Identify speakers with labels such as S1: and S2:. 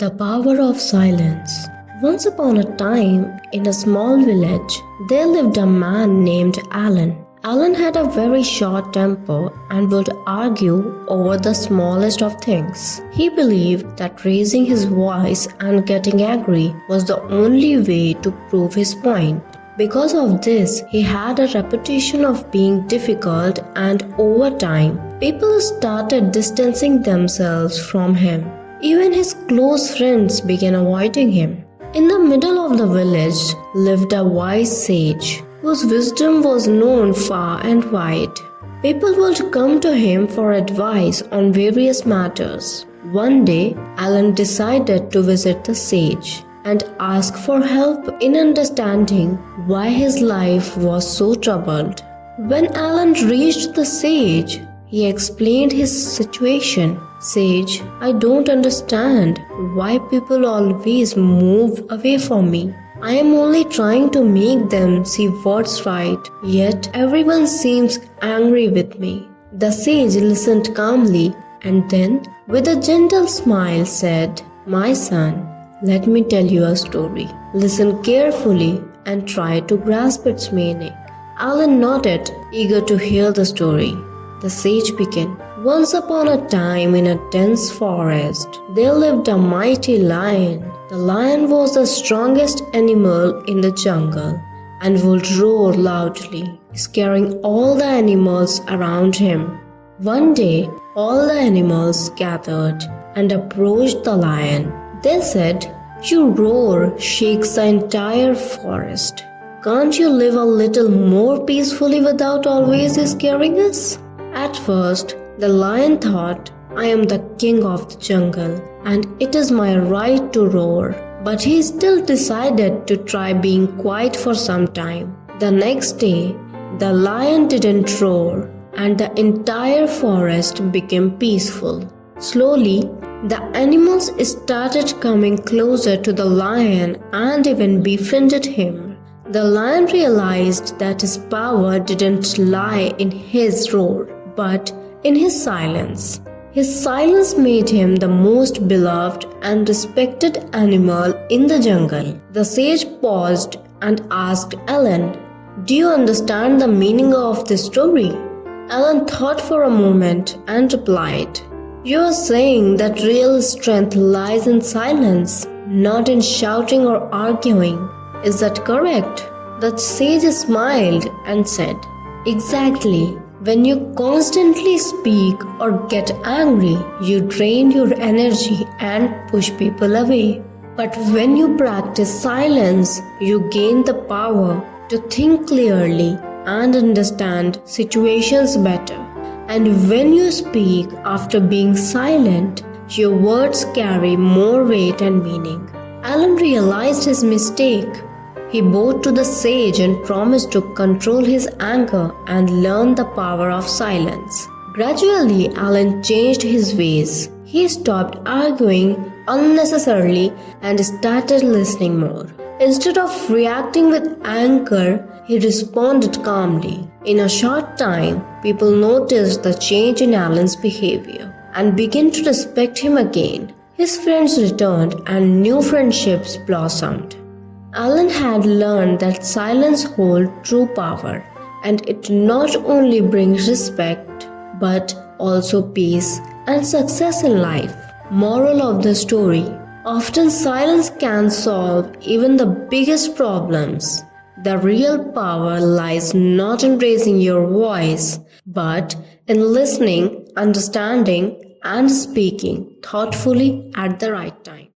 S1: The power of silence. Once upon a time, in a small village, there lived a man named Alan. Alan had a very short temper and would argue over the smallest of things. He believed that raising his voice and getting angry was the only way to prove his point. Because of this, he had a reputation of being difficult, and over time, people started distancing themselves from him. Even his close friends began avoiding him. In the middle of the village lived a wise sage, whose wisdom was known far and wide. People would come to him for advice on various matters. One day, Alan decided to visit the sage and ask for help in understanding why his life was so troubled. When Alan reached the sage, he explained his situation. "Sage, I don't understand why people always move away from me. I am only trying to make them see what's right, yet everyone seems angry with me." The sage listened calmly and then, with a gentle smile, said, "My son, let me tell you a story. Listen carefully and try to grasp its meaning." Alan nodded, eager to hear the story. The sage began. Once upon a time, in a dense forest, there lived a mighty lion. The lion was the strongest animal in the jungle and would roar loudly, scaring all the animals around him. One day, all the animals gathered and approached the lion. They said, "Your roar shakes the entire forest. Can't you live a little more peacefully without always scaring us?" At first, the lion thought, "I am the king of the jungle and it is my right to roar." But he still decided to try being quiet for some time. The next day, the lion didn't roar and the entire forest became peaceful. Slowly, the animals started coming closer to the lion and even befriended him. The lion realized that his power didn't lie in his roar, but in his silence. His silence made him the most beloved and respected animal in the jungle. The sage paused and asked Alan, "Do you understand the meaning of this story?" Alan thought for a moment and replied, "You are saying that real strength lies in silence, not in shouting or arguing. Is that correct?" The sage smiled and said, "Exactly. When you constantly speak or get angry, you drain your energy and push people away. But when you practice silence, you gain the power to think clearly and understand situations better. And when you speak after being silent, your words carry more weight and meaning." Alan realized his mistake. He bowed to the sage and promised to control his anger and learn the power of silence. Gradually, Alan changed his ways. He stopped arguing unnecessarily and started listening more. Instead of reacting with anger, he responded calmly. In a short time, people noticed the change in Alan's behavior and began to respect him again. His friends returned and new friendships blossomed. Alan had learned that silence holds true power, and it not only brings respect but also peace and success in life. Moral of the story: often silence can solve even the biggest problems. The real power lies not in raising your voice, but in listening, understanding, and speaking thoughtfully at the right time.